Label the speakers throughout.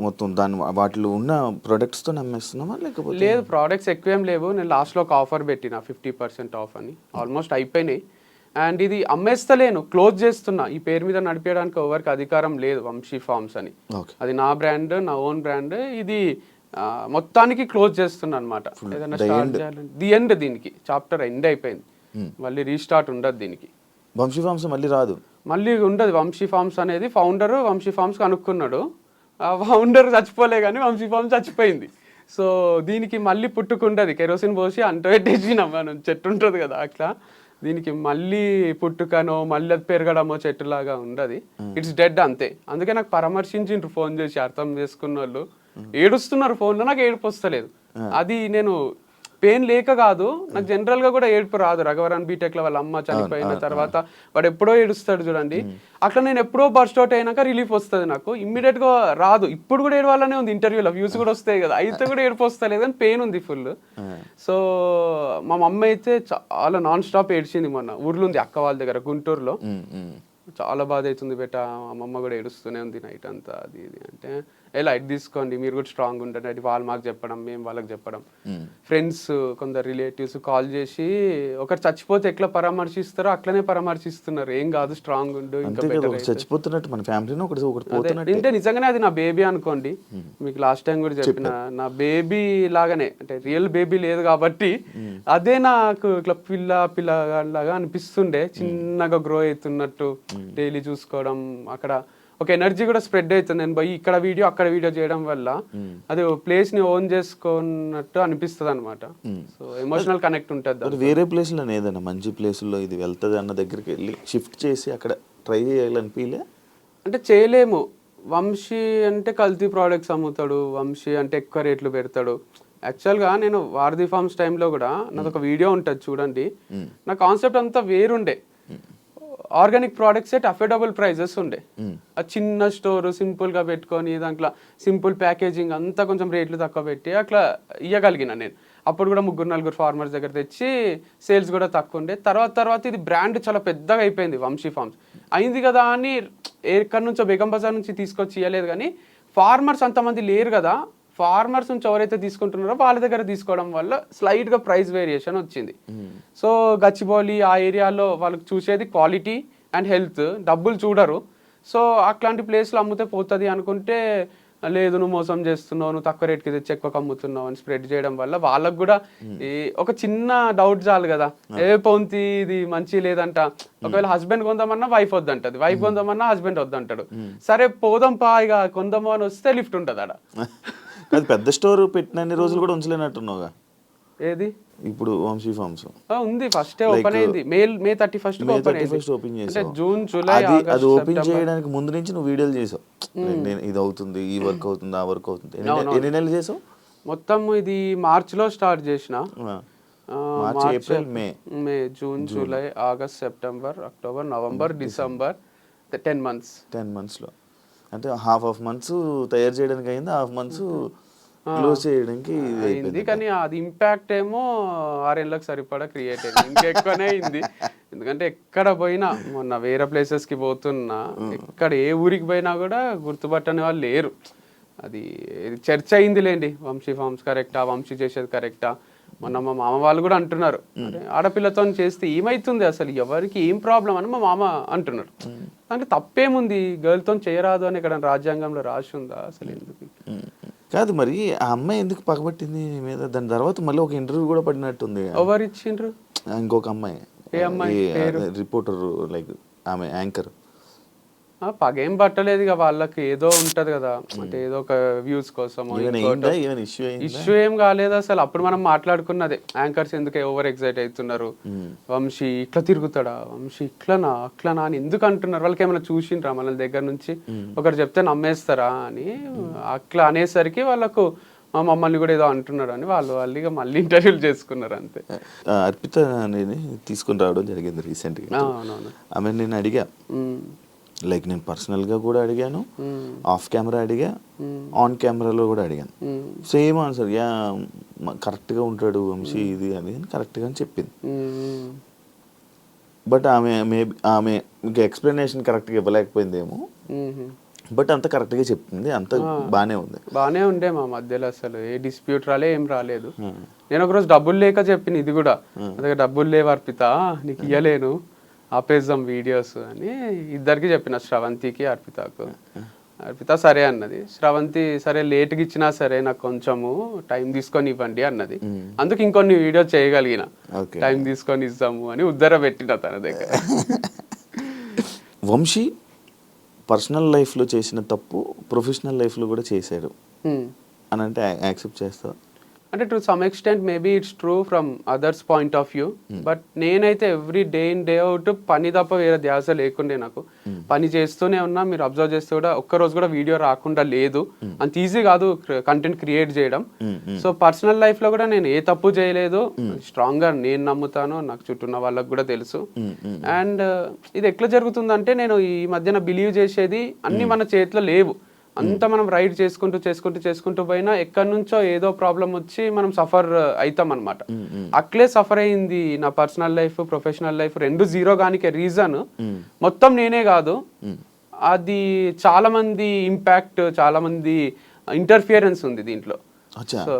Speaker 1: మొత్తం దాని వాటిలో ఉన్న ప్రొడక్ట్స్తో అమ్మేస్తున్నామా లేకపోతే?
Speaker 2: లేదు, ప్రోడక్ట్స్ ఎక్కువేం లేవు. నేను లాస్ట్లో ఒక ఆఫర్ పెట్టిన 50% ఆఫ్ అని. ఆల్మోస్ట్ అయిపోయినాయి. అండ్ ఇది అమ్మేస్తలేను, క్లోజ్ చేస్తున్నా. ఈ పేరు మీద నడిపేయడానికి ఎవరికి అధికారం లేదు, వంశీ ఫార్మ్స్ అని. అది నా బ్రాండ్, నా ఓన్ బ్రాండ్. ఇది మొత్తానికి క్లోజ్ చేస్తున్నా అనమాట. ఏదైనా స్టార్ట్ చేయాలంటే ది ఎండ్, దీనికి చాప్టర్ ఎండ్ అయిపోయింది. మళ్ళీ రీస్టార్ట్ ఉండదు దీనికి.
Speaker 1: వంశీ ఫార్మ్స్ మళ్ళీ రాదు,
Speaker 2: మళ్ళీ ఉండదు. వంశీ ఫార్మ్స్ అనేది ఫౌండర్ వంశీ ఫార్మ్స్ కనుక్కున్నాడు. ఆ ఫౌండర్ చచ్చిపోలే కానీ వంశీ ఫార్మ్స్ చచ్చిపోయింది. సో దీనికి మళ్ళీ పుట్టుకుంటుంది. కెరోసిన్ పోసి అంటపెట్టేసినాం మనం, చెట్టు ఉంటుంది కదా అట్లా. దీనికి మళ్ళీ పుట్టుకనో మళ్ళీ అది పెరగడమో చెట్టులాగా ఉండదు. ఇట్స్ డెడ్ అంతే. అందుకే నాకు పరామర్శించిండ్రు ఫోన్ చేసి, అర్థం చేసుకున్న వాళ్ళు ఏడుస్తున్నారు ఫోన్లో. నాకు ఏడుపు వస్తలేదు. అది నేను పెయిన్ లేక కాదు, నాకు జనరల్గా కూడా ఏడుపు రాదు. రఘవరన్ బీటెక్లో వాళ్ళ అమ్మ చనిపోయిన తర్వాత వాడు ఎప్పుడో ఏడుస్తాడు చూడండి, అట్లా నేను ఎప్పుడో బర్స్ట్ అవుట్ అయినాక రిలీఫ్ వస్తుంది. నాకు ఇమ్మీడియట్గా రాదు. ఇప్పుడు కూడా ఏడవాలనే ఉంది, ఇంటర్వ్యూలో వ్యూస్ కూడా వస్తాయి కదా, అయితే కూడా ఏడుపు వస్తలేదు కానీ పెయిన్ ఉంది ఫుల్. సో మా మమ్మీ అయితే చాలా నాన్ స్టాప్ ఏడ్చింది. మొన్న ఊర్లో ఉంది అక్క వాళ్ళ దగ్గర గుంటూరులో. చాలా బాధ అవుతుంది బెట, అమ్మమ్మ కూడా ఏడుస్తూనే ఉంది నైట్ అంతా. అది ఇది అంటే లైట్ తీసుకోండి, మీరు కూడా స్ట్రాంగ్ ఉంటుంది. అది వాళ్ళు మాకు చెప్పడం, మేము వాళ్ళకి చెప్పడం. ఫ్రెండ్స్, కొందరు రిలేటివ్స్ కాల్ చేసి ఒకరు చచ్చిపోతే ఎట్లా పరామర్శిస్తారో అట్లనే పరామర్శిస్తున్నారు. ఏం కాదు, స్ట్రాంగ్ ఉండు, ఇంకా
Speaker 1: చచ్చిపోతున్నట్టు మన ఫ్యామిలీలో
Speaker 2: అంటే నిజంగానే అది నా బేబీ అనుకోండి. మీకు లాస్ట్ టైం కూడా చెప్పిన, నా బేబీ లాగానే, అంటే రియల్ బేబీ లేదు కాబట్టి అదే నాకు ఇట్లా పిల్లలాగా అనిపిస్తుండే. చిన్నగా గ్రో అవుతున్నట్టు డైలీ చూసుకోవడం, అక్కడ ఒక ఎనర్జీ కూడా స్ప్రెడ్ అవుతుంది. నేను పోయి ఇక్కడ వీడియో అక్కడ వీడియో చేయడం వల్ల అది ప్లేస్ ని ఓన్ చేసుకున్నట్టు అనిపిస్తుంది అనమాట. సో ఎమోషనల్ కనెక్ట్ ఉంటుంది.
Speaker 1: వేరే ప్లేస్ లో ఏదైనా మంచి ప్లేస్ లో ఇది వెళ్తుంది అన్న దగ్గరికి వెళ్ళి షిఫ్ట్ చేసి అక్కడ ట్రై చేయాలనిపించలే? అంటే
Speaker 2: చేయలేము. వంశీ అంటే కల్తీ ప్రోడక్ట్స్ అమ్ముతాడు, వంశీ అంటే ఎక్కువ రేట్లు పెడతాడు. యాక్చువల్గా నేను వారధి ఫార్మ్స్ టైంలో కూడా నాది ఒక వీడియో ఉంటుంది చూడండి. నా కాన్సెప్ట్ అంతా వేరుండే. Organic products at affordable prices ఉండే. ఆ చిన్న స్టోర్ సింపుల్ గా పెట్టుకొని దాంట్లో సింపుల్ ప్యాకేజింగ్ అంతా కొంచెం రేట్లు తక్కువ పెట్టి అట్లా ఇవ్వగలిగిన నేను. అప్పుడు కూడా 3-4 ఫార్మర్స్ దగ్గర తెచ్చి సేల్స్ కూడా తక్కువ ఉండే. తర్వాత ఇది బ్రాండ్ చాలా పెద్దగా అయిపోయింది వంశీ ఫార్మ్స్. అయింది కదా అని ఎక్కడి నుంచో బేగం బజార్ నుంచి తీసుకొచ్చి ఇవ్వలేదు. కానీ ఫార్మర్స్ అంతమంది లేరు కదా, ఫార్మర్స్ నుంచి ఎవరైతే తీసుకుంటున్నారో వాళ్ళ దగ్గర తీసుకోవడం వల్ల స్లైట్గా ప్రైస్ వేరియేషన్ వచ్చింది. సో గచ్చిబౌలి ఆ ఏరియాలో వాళ్ళకి చూసేది క్వాలిటీ అండ్ హెల్త్, డబ్బులు చూడరు. సో అట్లాంటి ప్లేస్లో అమ్ముతే పోతుంది అనుకుంటే, లేదు నువ్వు మోసం చేస్తున్నావు, నువ్వు తక్కువ రేట్కి తెచ్చి ఎక్కువ అమ్ముతున్నావు అని స్ప్రెడ్ చేయడం వల్ల వాళ్ళకు కూడా ఒక చిన్న డౌట్ చాలు కదా, పొంతి ఇది మంచి లేదంట. ఒకవేళ హస్బెండ్ కొందామన్నా వైఫ్ వద్దంటది, వైఫ్ కొందామన్నా హస్బెండ్ వద్దంటాడు. సరే పోదాం పా ఇక కొందాము అని వస్తే లిఫ్ట్ ఉంటుంది అక్కడ.
Speaker 1: అది పెద్ద స్టోర్ పెట్టినన్ని రోజులు కూడా ఉంచలేనట్టున్నావుగా.
Speaker 2: ఏది
Speaker 1: ఇప్పుడు వంశీ ఫార్మ్స్
Speaker 2: ఉంది, ఫస్ట్ ఓపెన్ అయింది మే 31
Speaker 1: ఓపెన్ చేసావు.
Speaker 2: జూన్ జూలై
Speaker 1: అది ఓపెన్ చేయడానికి ముందు నుంచి నువ్వు వీడియోలు చేసావు. నేను ఇది అవుతుంది, ఈ వర్క్ అవుతుంది, ఆ వర్క్ అవుతుంది. ఎన్ని నెలలు చేసావు
Speaker 2: మొత్తం? ఇది మార్చ్ లో స్టార్ట్ చేసిన.
Speaker 1: March, April,
Speaker 2: May, June, July, August, September, October, November, December, 10 months
Speaker 1: లో. అంటే హాఫ్ ఆఫ్ మంత్స్ తయారు చేయడానికి అయింది, హాఫ్ మంత్స్ క్లోజ్ చేయడానికి
Speaker 2: అయింది. కానీ అది ఇంపాక్ట్ ఏమో 6 ఏళ్ళకి సరిపడా క్రియేట్ అయింది, ఇంకెక్కువనే అయింది. ఎందుకంటే ఎక్కడ పోయినా, మొన్న వేరే ప్లేసెస్కి పోతున్నా, ఎక్కడ ఏ ఊరికి పోయినా కూడా గుర్తుపట్టని వాళ్ళు లేరు. అది చర్చ అయింది లేండి, వంశీ ఫార్మ్స్ కరెక్టా, వంశీ చేసేది కరెక్టా. మొన్న మా మామ వాళ్ళు కూడా అంటున్నారు, ఆడపిల్లతో చేస్తే ఏమైతుంది, అసలు ఎవరికి ఏం ప్రాబ్లం అని మా మామ అంటున్నారు. అంటే తప్పేముంది, గర్ల్తో చేయరాదు అని ఇక్కడ రాజ్యాంగంలో రాసి ఉందా అసలు? ఎందుకు
Speaker 1: కాదు మరి ఆ అమ్మాయి ఎందుకు పగబట్టింది మీద? దాని తర్వాత మళ్ళీ ఒక ఇంటర్వ్యూ కూడా పడినట్టుంది.
Speaker 2: ఎవరు ఇచ్చిండ్రు?
Speaker 1: ఇంకొక అమ్మాయి,
Speaker 2: ఏ అమ్మాయి?
Speaker 1: రిపోర్టర్, లైక్ ఆమె యాంకర్.
Speaker 2: పగేం పట్టలేదు ఇక, వాళ్ళకి ఏదో ఉంటది కదా, అంటే ఏదో ఒక వ్యూస్ కోసం. ఇష్యూ ఏం కాలేదు అసలు. అప్పుడు మనం మాట్లాడుకున్నదే, యాంకర్స్ ఎందుకు ఓవర్ ఎక్సైట్ అవుతున్నారు, వంశీ ఇట్లా తిరుగుతాడా, వంశీ ఇట్లనా అట్లనా అని ఎందుకు అంటున్నారు, వాళ్ళకి ఏమైనా చూసిండ్రా మన దగ్గర నుంచి, ఒకరు చెప్తే నమ్మేస్తారా అని. అట్లా అనేసరికి వాళ్ళకు మమ్మల్ని కూడా ఏదో అంటున్నారు అని వాళ్ళు ఇక మళ్ళీ ఇంటర్వ్యూలు చేసుకున్నారు అంతే.
Speaker 1: అర్పిత అనేది తీసుకుని రావడం జరిగింది రీసెంట్గా. ఆమె నేను అడిగా, లైక్ నేను పర్సనల్గా కూడా అడిగాను, ఆఫ్ కెమెరా అడిగా, ఆన్ కెమెరాలో కూడా అడిగాను. సేమ్ ఆన్సర్, కరెక్ట్గా ఉంటాడు వంశీ ఇది అది అని కరెక్ట్గా అని చెప్పింది. బట్ ఆమె ఇంకా ఎక్స్ప్లెనేషన్ కరెక్ట్గా ఇవ్వలేకపోయిందేమో. బట్ అంత కరెక్ట్గా చెప్తుంది, అంత బాగానే ఉంది.
Speaker 2: బాగానే ఉండే మా మధ్యలో అసలు ఏ డిస్ప్యూట్ రాలే, ఏం రాలేదు. నేను ఒకరోజు డబ్బులు లేక చెప్పిన ఇది కూడా, అదే డబ్బులు లేవు అర్పిత నీకు ఇయ్యలేను ఆపేద్దాం వీడియోస్ అని ఇద్దరికి చెప్పిన, శ్రవంతికి అర్పితకు. అర్పిత సరే అన్నది. శ్రవంతి సరే లేట్గా ఇచ్చినా సరే నాకు కొంచెము టైం తీసుకొని ఇవ్వండి అన్నది. అందుకు ఇంకొన్ని వీడియో చేయగలిగిన, టైం తీసుకొని ఇస్తాము అని ఉద్దర పెట్టిన తన దగ్గర.
Speaker 1: వంశీ పర్సనల్ లైఫ్లో చేసిన తప్పు ప్రొఫెషనల్ లైఫ్లో కూడా చేశాడు అని అంటే యాక్సెప్ట్ చేస్తావు?
Speaker 2: అంటే to some extent maybe it's true from others point of view. But నేనైతే every day in day out పని తప్ప వేరే ధ్యాస లేకుండే. నాకు పని చేస్తూనే ఉన్నా, మీరు అబ్జర్వ్ చేస్తే కూడా ఒక్కరోజు కూడా వీడియో రాకుండా లేదు. అంత ఈజీ కాదు కంటెంట్ క్రియేట్ చేయడం. సో పర్సనల్ లైఫ్ లో కూడా నేను ఏ తప్పు చేయలేదు. స్ట్రాంగ్ గా నేను నమ్ముతాను, నాకు చుట్టూ ఉన్న వాళ్ళకి కూడా తెలుసు. అండ్ ఇది ఎట్లా జరుగుతుందంటే, నేను ఈ మధ్యన బిలీవ్ చేసేది అన్ని మన చేతిలో లేవు. అంతా మనం రైడ్ చేసుకుంటూ పోయినా ఎక్కడి నుంచో ఏదో ప్రాబ్లం వచ్చి మనం సఫర్ అవుతాం అనమాట. అట్లే సఫర్ అయింది నా పర్సనల్ లైఫ్, ప్రొఫెషనల్ లైఫ్ రెండు జీరో గానికి రీజన్ మొత్తం నేనే కాదు, అది చాలా మంది ఇంపాక్ట్, చాలా మంది ఇంటర్ఫియరెన్స్ ఉంది దీంట్లో. సో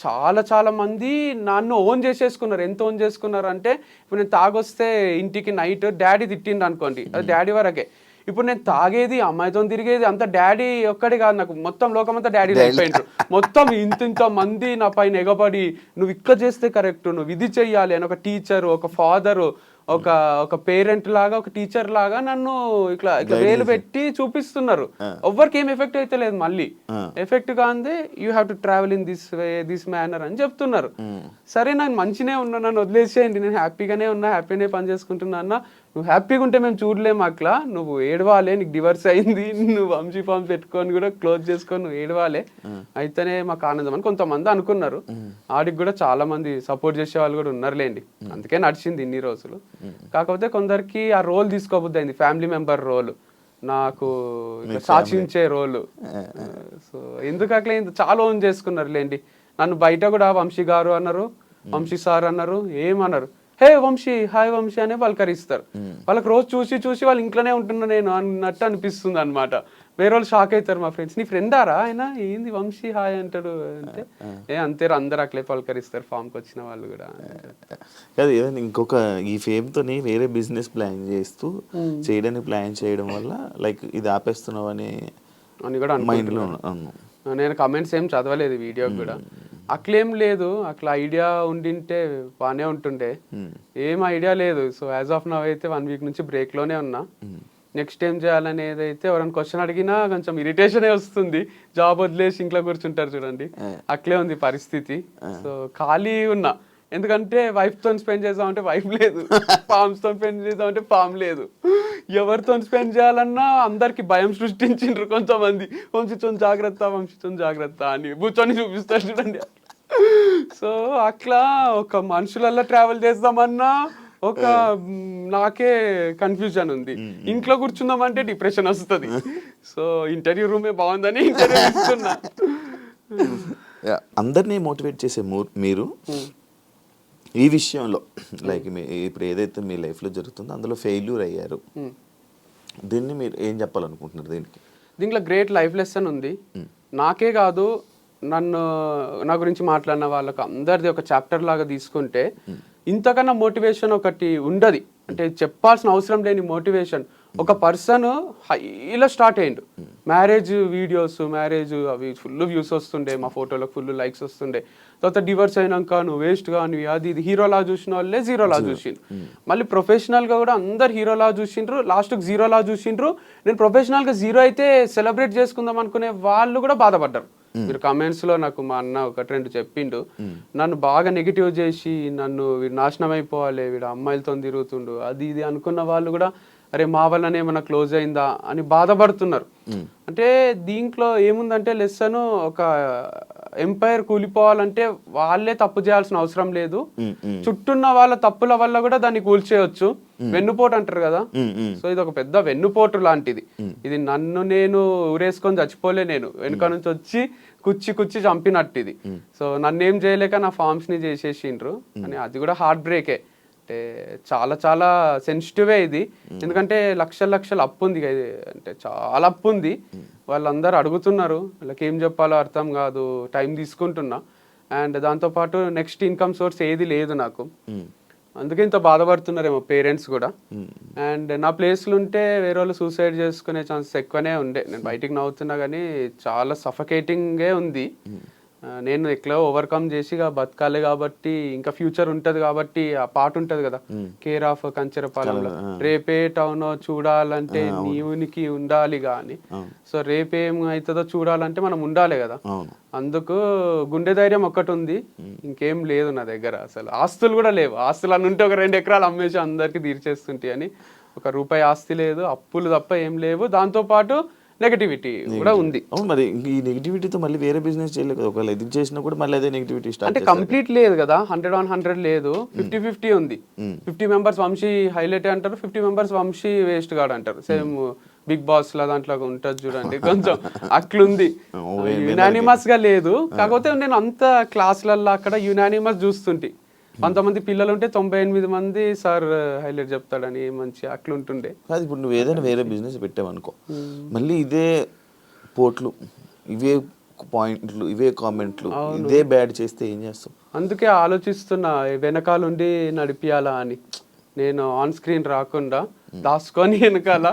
Speaker 2: చాలా మంది నన్ను ఓన్ చేసేసుకున్నారు. ఎంత ఓన్ చేసుకున్నారు అంటే, ఇప్పుడు నేను తాగొస్తే ఇంటికి నైట్ డాడీ తిట్టిండు అనుకోండి, అది డాడీ వరకే. ఇప్పుడు నేను తాగేది, అమ్మాయితో తిరిగేది అంత డాడీ ఒక్కడే కాదు, నాకు మొత్తం లోకమంతా డాడీ అయిపోయిండ్రు. మొత్తం ఇంత మంది నా పైన ఎగబడి నువ్వు ఇక్కడ చేస్తే కరెక్ట్, నువ్వు ఇది చెయ్యాలి అని ఒక టీచరు, ఒక ఫాదరు, ఒక పేరెంట్ లాగా, ఒక టీచర్ లాగా నన్ను ఇట్లా వేలు పెట్టి చూపిస్తున్నారు. ఎవ్వరికి ఏం ఎఫెక్ట్ అయితే లేదు. మళ్ళీ ఎఫెక్ట్ కాందే you have to travel in this way, this manner అని చెప్తున్నారు. సరే నాకు మంచినే ఉన్నా, నన్ను వదిలేసేయండి, నేను హ్యాపీగానే ఉన్నా, హ్యాపీనే పని చేసుకుంటున్నా అన్న. నువ్వు హ్యాపీగా ఉంటే మేము చూడలేము అట్లా, నువ్వు ఏడవాలే, నీకు డివర్స్ అయింది, నువ్వు వంశీ ఫామ్ పెట్టుకొని కూడా క్లోజ్ చేసుకొని నువ్వు ఏడవాలే, అయితేనే మాకు ఆనందం అని కొంతమంది అనుకున్నారు. ఆడికి కూడా చాలా మంది సపోర్ట్ చేసే వాళ్ళు కూడా ఉన్నారులేండి, అందుకే నడిచింది ఇన్ని రోజులు. కాకపోతే కొందరికి ఆ రోల్ తీసుకోబుద్ది అయింది, ఫ్యామిలీ మెంబర్ రోల్, నాకు సాక్షించే రోల్. సో ఎందుకు అట్లా చాలా ఓన్ చేసుకున్నారు లేండి. నన్ను బయట కూడా వంశీ గారు అన్నారు, వంశీ సార్ అన్నారు, ఏమన్నారు, హే వంశీ, హాయ్ వంశీ అనే పలకరిస్తారు. వాళ్ళకి రోజు చూసి వాళ్ళ ఇంట్లోనే ఉంటున్నా నేను అన్నట్టు అనిపిస్తుంది అనమాట. వేరే వాళ్ళు షాక్ అవుతారు, మా ఫ్రెండ్స్, నీ ఫ్రెండారా ఆయన, ఏంది వంశీ హాయ్ అంటాడు అంటే, అంతే అందరు అట్లే పలకరిస్తారు ఫామ్కి వచ్చిన వాళ్ళు కూడా.
Speaker 1: కాదు, ఏదైనా ఇంకొక ఈ ఫేమ్తోని వేరే బిజినెస్ ప్లాన్ చేస్తూ చేయడానికి ప్లాన్ చేయడం వల్ల లైక్ ఇది ఆపేస్తున్నావు అని
Speaker 2: కూడా
Speaker 1: మైండ్లో.
Speaker 2: నేను కమెంట్స్ ఏం చదవలేదు వీడియోకి కూడా, అట్లేం లేదు, అట్లా ఐడియా ఉండింటే బాగానే ఉంటుండే, ఏం ఐడియా లేదు. సో యాజ్ ఆఫ్ నవ్ అయితే 1 వీక్ నుంచి బ్రేక్ లోనే ఉన్నా. నెక్స్ట్ ఏం చేయాలనేది అయితే ఎవరైనా క్వశ్చన్ అడిగినా కొంచెం ఇరిటేషనే వస్తుంది. జాబ్ వదిలేసి ఇంట్లో కూర్చుంటారు చూడండి, అట్లే ఉంది పరిస్థితి. సో ఖాళీ ఉన్నా, ఎందుకంటే వైఫ్ తో స్పెండ్ చేద్దామంటే వైఫ్ లేదు, ఫార్మ్స్ తో స్పెండ్ చేద్దామంటే ఫామ్ లేదు. ఎవరితో స్పెండ్ చేయాలన్నా అందరికి భయం సృష్టించిండ్రు కొంతమంది, వంశీతో జాగ్రత్త అని కూర్చొని చూపిస్తారు చూడండి. సో అట్లా ఒక మనుషులల్లో ట్రావెల్ చేద్దామన్నా ఒక నాకే కన్ఫ్యూజన్ ఉంది. ఇంట్లో కూర్చుందామంటే డిప్రెషన్ వస్తుంది. సో ఇంటర్వ్యూ రూమే బాగుందని ఇంటర్వ్యూ ఇస్తున్నా.
Speaker 1: అందరినీ మోటివేట్ చేసే మీరు ఈ విషయంలో లైక్ ఇప్పుడు ఏదైతే మీ లైఫ్లో జరుగుతుందో అందులో ఫెయిల్యూర్ అయ్యారు, దీన్ని మీరు ఏం చెప్పాలనుకుంటున్నారు?
Speaker 2: దీంట్లో గ్రేట్ లైఫ్ లెసన్ ఉంది. నాకే కాదు, నా గురించి మాట్లాడిన వాళ్ళకి అందరిది ఒక చాప్టర్ లాగా తీసుకుంటే ఇంతకన్నా మోటివేషన్ ఒకటి ఉండదు. అంటే చెప్పాల్సిన అవసరం లేని మోటివేషన్. ఒక పర్సన్ హైలో స్టార్ట్ అయ్యిండు, మ్యారేజ్ వీడియోస్, మ్యారేజ్ అవి ఫుల్ వ్యూస్ వస్తుండే, మా ఫోటోలకు ఫుల్ లైక్స్ వస్తుండే. తర్వాత డివర్స్ అయినాక నువ్వు వేస్ట్ గా, నువ్వు అది ఇది హీరోలా చూసిన వాళ్ళే జీరోలా చూసిండ్రు. మళ్ళీ ప్రొఫెషనల్ గా కూడా అందరు హీరోలా చూసిండ్రు, లాస్ట్కి జీరోలా చూసిండ్రు. నేను ప్రొఫెషనల్ గా జీరో అయితే సెలబ్రేట్ చేసుకుందాం అనుకునే వాళ్ళు కూడా బాధపడ్డారు. మీరు కమెంట్స్ లో నాకు మా అన్న 1-2 చెప్పిండు, నన్ను బాగా నెగిటివ్ చేసి నన్ను వీడు నాశనం అయిపోవాలి, వీడు అమ్మాయిలతో తిరుగుతుండు అది ఇది అనుకున్న వాళ్ళు కూడా అరే మా వల్లనే ఏమన్నా క్లోజ్ అయిందా అని బాధపడుతున్నారు. అంటే దీంట్లో ఏముందంటే లెసన్, ఒక ఎంపైర్ కూలిపోవాలంటే వాళ్ళే తప్పు చేయాల్సిన అవసరం లేదు, చుట్టూన్న వాళ్ళ తప్పుల వల్ల కూడా దాన్ని కూల్చేయచ్చు. వెన్నుపోటు అంటారు కదా, సో ఇది ఒక పెద్ద వెన్నుపోటు లాంటిది. ఇది నన్ను నేను ఊరేసుకొని చచ్చిపోలే, నేను వెనుక నుంచి వచ్చి కుచ్చి చంపినట్టు ఇది. సో నన్ను ఏం చేయలేక నా ఫార్మ్స్ ని చేసేసిండ్రు అని, అది కూడా హార్ట్ బ్రేకే. అంటే చాలా చాలా సెన్సిటివే ఇది, ఎందుకంటే లక్షల లక్షల అప్పు ఉంది ఇది, అంటే చాలా అప్పు ఉంది. వాళ్ళందరూ అడుగుతున్నారు, వాళ్ళకి ఏం చెప్పాలో అర్థం కాదు, టైం తీసుకుంటున్నా. అండ్ దాంతోపాటు నెక్స్ట్ ఇన్కమ్ సోర్స్ ఏది లేదు నాకు, అందుకే ఇంత బాధపడుతున్నారేమో పేరెంట్స్ కూడా. అండ్ నా ప్లేస్లో ఉంటే వేరే వాళ్ళు సూసైడ్ చేసుకునే ఛాన్సెస్ ఎక్కువనే ఉండే. నేను బయటికి నవ్వుతున్నా కానీ చాలా సఫకేటింగే ఉంది. నేను ఎట్లా ఓవర్కమ్ చేసి బతకాలి కాబట్టి, ఇంకా ఫ్యూచర్ ఉంటది కాబట్టి, ఆ పాట ఉంటది కదా, కేర్ ఆఫ్ కంచెరపాలెంలో, రేపే టౌన్ చూడాలంటే నీవునికి ఉండాలి కానీ, సో రేపేం అవుతుందో చూడాలంటే మనం ఉండాలి కదా. అందుకు గుండె ధైర్యం ఒక్కటి ఉంది, ఇంకేం లేదు నా దగ్గర. అసలు ఆస్తులు కూడా లేవు. ఆస్తులు అని ఉంటే ఒక 2 ఎకరాలు అమ్మేసి అందరికి తీర్చేస్తుంటే అని, ₹1 ఆస్తి లేదు, అప్పులు తప్ప ఏం లేవు. దాంతోపాటు నెగటివిటీ కూడా ఉంది.
Speaker 1: అవును, మరి ఈ నెగటివిటీతో మళ్ళీ వేరే బిజినెస్ చేయలేదు కదా, ఒకవేళ ఇది చేసినా కూడా మళ్ళీ అదే నెగటివిటీ స్టార్ట్.
Speaker 2: అంటే కంప్లీట్ లేదు కదా, 100 లేదు, 50-50 ఉంది. 50 మెంబర్స్ వంశీ హైలైట్ అంటారు, 50 మెంబర్స్ వంశీ వేస్ట్ గాడు అంటారు. సేమ్ బిగ్ బాస్ లా దాంట్లో ఉంటుంది చూడండి, కొంచెం అట్లుంది. యునానిమస్ గా లేదు, కాకపోతే నేను అంత క్లాసులలో అక్కడ యునానిమస్ చూస్తుంటే, 100 మంది పిల్లలు ఉంటే 98 మంది సార్ హైలైట్ చెప్తాడని మంచి అట్లుంటుండే.
Speaker 1: కాదు, ఇప్పుడు నువ్వు ఏదైనా వేరే బిజినెస్ పెట్టావనుకో, మళ్ళీ ఇదే పోట్లు, ఇవే పాయింట్లు, ఇవే కామెంట్లు, ఇదే బ్యాడ్ చేస్తే ఏం చేస్తావు?
Speaker 2: అందుకే ఆలోచిస్తున్నా వెనకాలండి నడిపియాలా అని. నేను ఆన్ స్క్రీన్ రాకుండా దాచుకొని వెనకాల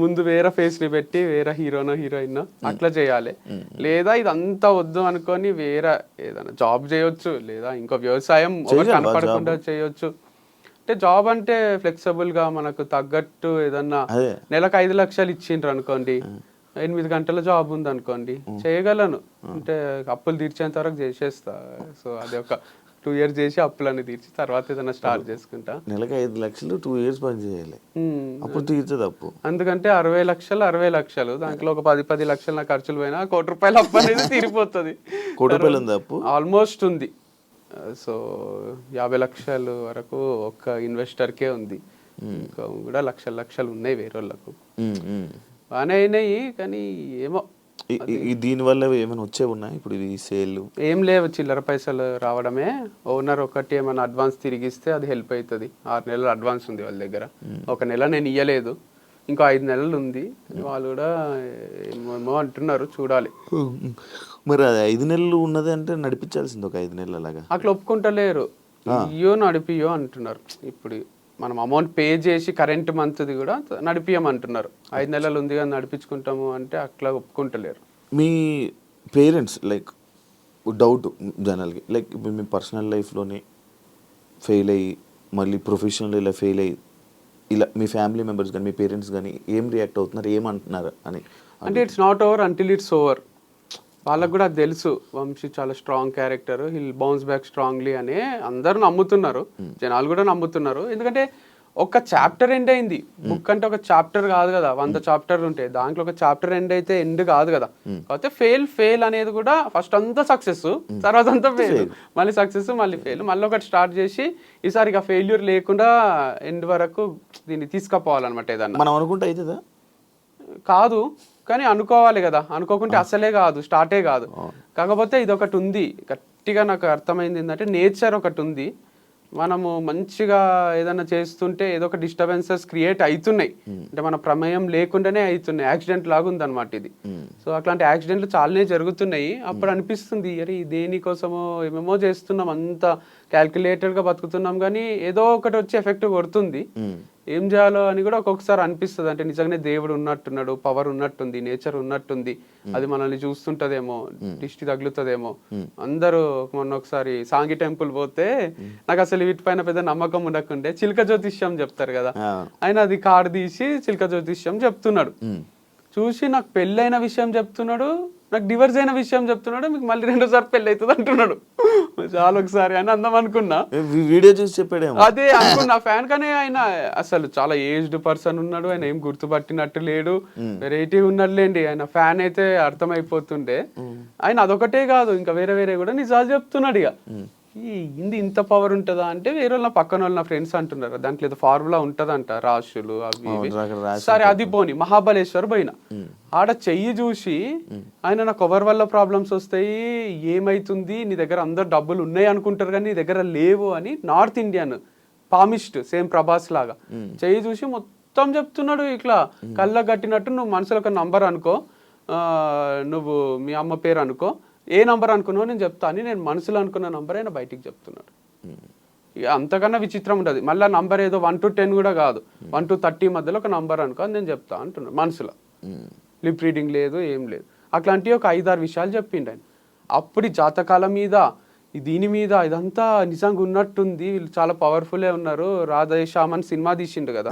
Speaker 2: ముందు వేరే ఫేస్ ని పెట్టి వేరే హీరోనో హీరోయిన్ అట్లా చేయాలి. లేదా ఇదంతా వద్దు అనుకొని వేరే ఏదైనా జాబ్ చేయొచ్చు, లేదా ఇంకో వ్యవసాయం కనపడకుండా చేయొచ్చు. అంటే జాబ్ అంటే ఫ్లెక్సిబుల్ గా మనకు తగ్గట్టు ఏదన్నా నెలకు 5 లక్షలు ఇచ్చిండ్రు అనుకోండి, 8 గంటల జాబ్ ఉంది అనుకోండి, చేయగలను. అంటే అప్పులు తీర్చేంత వరకు చేసేస్తా. సో అది ఒక 2 years చేసి అప్పులన్నీ తీర్చి తర్వాత ఏదైనా స్టార్ట్ చేసుకుంటా.
Speaker 1: నెలకు 5 లక్షలు 2 years పని చేయాలి, అప్పుడు తీర్చదు అప్పు.
Speaker 2: అందుకంటే 60 లక్షలు దాంట్లో ఒక 10 లక్షలు నా ఖర్చులు పోయినా ₹1 అప్పు అనేది తీరిపోతుంది.
Speaker 1: ₹1 ఉంది అప్పు
Speaker 2: ఆల్మోస్ట్ ఉంది. సో 50 లక్షలు వరకు ఒక్క ఇన్వెస్టర్కే ఉంది, ఇంకా కూడా లక్షలు ఉన్నాయి వేరే వాళ్ళకు. బాగానే అయినాయి కానీ ఏమో
Speaker 1: దీని వల్ల ఏమైనా వచ్చే ఉన్నాయి ఇప్పుడు ఈ సేల్?
Speaker 2: ఏం లేవు, చిల్లర పైసలు రావడమే. ఓనర్ ఒకటి ఏమైనా అడ్వాన్స్ తిరిగిస్తే అది హెల్ప్ అవుతుంది. 6 నెలలు అడ్వాన్స్ ఉంది వాళ్ళ దగ్గర, 1 నెల నేను ఇయ్యలేదు, ఇంకో 5 నెలలు ఉంది. వాళ్ళు కూడా ఏమో అంటున్నారు, చూడాలి.
Speaker 1: మరి అది 5 నెలలు ఉన్నది అంటే నడిపించాల్సింది ఒక 5 నెలలు అలాగా.
Speaker 2: అట్లా ఒప్పుకుంటలేరు, ఇయ్యో నడిపియో అంటున్నారు. ఇప్పుడు మనం అమౌంట్ పే చేసి కరెంట్ మంత్ది కూడా నడిపియమంటున్నారు. 5 నెలలు ఉంది కానీ నడిపించుకుంటాము అంటే అట్లా ఒప్పుకుంటలేరు.
Speaker 1: మీ పేరెంట్స్ లైక్ డౌట్ జనరల్గా, లైక్ ఇప్పుడు మీ పర్సనల్ లైఫ్లోనే ఫెయిల్ అయ్యి మళ్ళీ ప్రొఫెషనల్ ఇలా ఫెయిల్ అయ్యి ఇలా మీ ఫ్యామిలీ మెంబర్స్ కానీ మీ పేరెంట్స్ కానీ ఏం రియాక్ట్ అవుతున్నారు, ఏమంటున్నారు అని?
Speaker 2: అంటే it's not over until it's over. వాళ్ళకు కూడా తెలుసు వంశీ చాలా strong character, hill bounce back strongly అని అందరూ నమ్ముతున్నారు, జనాలు కూడా నమ్ముతున్నారు. ఎందుకంటే ఒక చాప్టర్ ఎండ్ అయింది. బుక్ అంటే ఒక చాప్టర్ కాదు కదా, 100 చాప్టర్లు ఉంటాయి, దాంట్లో ఒక చాప్టర్ ఎండ్ అయితే ఎండ్ కాదు కదా. కాకపోతే ఫెయిల్ అనేది కూడా ఫస్ట్ అంతా సక్సెస్, తర్వాత అంతా ఫెయిల్, మళ్ళీ సక్సెస్, మళ్ళీ ఫెయిల్, మళ్ళీ ఒకటి స్టార్ట్ చేసి ఈసారి ఇక ఫెయిల్యూర్ లేకుండా ఎండ్ వరకు దీన్ని తీసుకుపోవాలన్నమాట. ఏదన్నా
Speaker 1: మనం అనుకుంటే అవుతుందా?
Speaker 2: కాదు, కానీ అనుకోవాలి కదా, అనుకోకుంటే అసలే కాదు, స్టార్టే కాదు. కాకపోతే ఇది ఒకటి ఉంది గట్టిగా నాకు అర్థమైంది ఏంటంటే, నేచర్ ఒకటి ఉంది. మనము మంచిగా ఏదైనా చేస్తుంటే ఏదో ఒక డిస్టర్బెన్సెస్ క్రియేట్ అవుతున్నాయి, అంటే మన ప్రమేయం లేకుండానే అవుతున్నాయి. యాక్సిడెంట్ లాగా ఉందన్నమాట ఇది. సో అట్లాంటి యాక్సిడెంట్లు చాలానే జరుగుతున్నాయి. అప్పుడు అనిపిస్తుంది, అరే దేనికోసమో ఏమేమో చేస్తున్నాం, అంత క్యాల్కులేటెడ్గా బతుకుతున్నాం, కానీ ఏదో ఒకటి వచ్చి ఎఫెక్ట్ కొడుతుంది. ఏం చేయాలో అని కూడా ఒక్కొక్కసారి అనిపిస్తుంది. అంటే నిజంగానే దేవుడు ఉన్నట్టున్నాడు, పవర్ ఉన్నట్టుంది, నేచర్ ఉన్నట్టుంది, అది మనల్ని చూస్తుంటదేమో, దిష్టి తగులుతుందేమో. అందరూ మొన్న ఒకసారి సాంగి టెంపుల్ పోతే నాకు అసలు వీటిపైన పెద్ద నమ్మకం ఉండకుండే, చిలక జ్యోతిష్యం చెప్తారు కదా, ఆయన అది కార్డు తీసి చిలక జ్యోతిష్యం చెప్తున్నాడు. చూసి నాకు పెళ్ళైన విషయం చెప్తున్నాడు, నాకు డివర్స్ అయిన విషయం చెప్తున్నాడు, మీకు మళ్ళీ 2సారి పెళ్ళి అవుతుంది అంటున్నాడు. చాలా ఒకసారి అని అందం అనుకున్నా,
Speaker 1: వీడియో చూసి చెప్పాడు,
Speaker 2: అదే అనుకున్నా ఫ్యాన్. కానీ ఆయన అసలు చాలా ఏజ్డ్ పర్సన్ ఉన్నాడు, ఆయన ఏం గుర్తుపట్టినట్టు లేడు, వెరైటీ ఉన్నట్లేండి. ఆయన ఫ్యాన్ అయితే అర్థమైపోతుండే. ఆయన అదొకటే కాదు, ఇంకా వేరే కూడా నిజాలు చెప్తున్నాడు. ఇక ఇంది ఇంత పవర్ ఉంటుందా అంటే, వేరే వాళ్ళ పక్కన వాళ్ళ ఫ్రెండ్స్ అంటున్నారు దాంట్లో ఏదో ఫార్ములా ఉంటదంట, రాశులు అవి సరే. అది పోని మహాబలేశ్వర్ పోయినా, ఆడ చెయ్యి చూసి ఆయన నాకు ఎవరి వల్ల ప్రాబ్లమ్స్ వస్తాయి, ఏమైతుంది, నీ దగ్గర అందరు డబ్బులు ఉన్నాయి అనుకుంటారు కానీ నీ దగ్గర లేవు అని north Indian palmist same Prabhas లాగా చెయ్యి చూసి మొత్తం చెప్తున్నాడు ఇట్లా కళ్ళ కట్టినట్టు నువ్వు మనసులో ఒక నంబర్ అనుకో, నువ్వు మీ అమ్మ పేరు అనుకో, ఏ నంబర్ అనుకున్నావు నేను చెప్తా అని నేను మనసులో అనుకున్న నంబర్ అయినా బయటికి చెప్తున్నాడు. ఇక అంతకన్నా విచిత్రం ఉంటుంది. మళ్ళీ నంబర్ ఏదో 1 to 10 కూడా కాదు, 1 to 30 మధ్యలో ఒక నంబర్ అనుకో అని నేను చెప్తా అంటున్నాడు మనసులో. లిప్ రీడింగ్ లేదు, ఏం లేదు. అట్లాంటివి ఒక 5-6 విషయాలు చెప్పిండు ఆయన. అప్పుడు ఈ జాతకాల మీద దీని మీద ఇదంతా నిజంగా ఉన్నట్టుంది, వీళ్ళు చాలా పవర్ఫుల్లే ఉన్నారు. రాధేశ్యామ్ అని సినిమా తీసిండు కదా,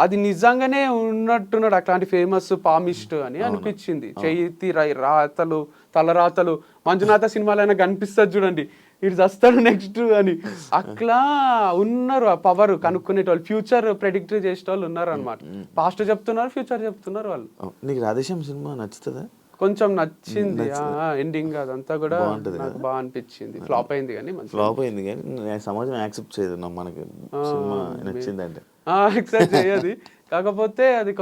Speaker 2: అది నిజంగానే ఉన్నట్టున్నాడు. అట్లాంటి ఫేమస్ పామిస్ట్ అని అనిపించింది. చేతి రాతలు తలరాతలు మంజునాథ సినిమాలైనా కనిపిస్తుంది చూడండి, ఇటు చస్తాడు నెక్స్ట్ అని. అట్లా ఉన్నారు ఆ పవర్ కనుక్కునేటోళ్ళు, ఫ్యూచర్ ప్రెడిక్ట్ చేసేటోళ్ళు ఉన్నారు అనమాట. పాస్ట్ చెప్తున్నారు, ఫ్యూచర్ చెప్తున్నారు వాళ్ళు.
Speaker 1: నీకు రాధేశ్యామ్ సినిమా నచ్చుతుందా?
Speaker 2: కొంచెం నచ్చింది, ఎండింగ్ అదంతా కూడా నాకు బాగా అనిపించింది. ఫ్లాప్ అయింది కానీ
Speaker 1: ఫ్లాప్ అయింది కానీ సమాజం యాక్సెప్ట్ చేయదు మనకి సినిమా నచ్చిందంటే.
Speaker 2: యాక్సెప్ట్ చేయదు, కాకపోతే అది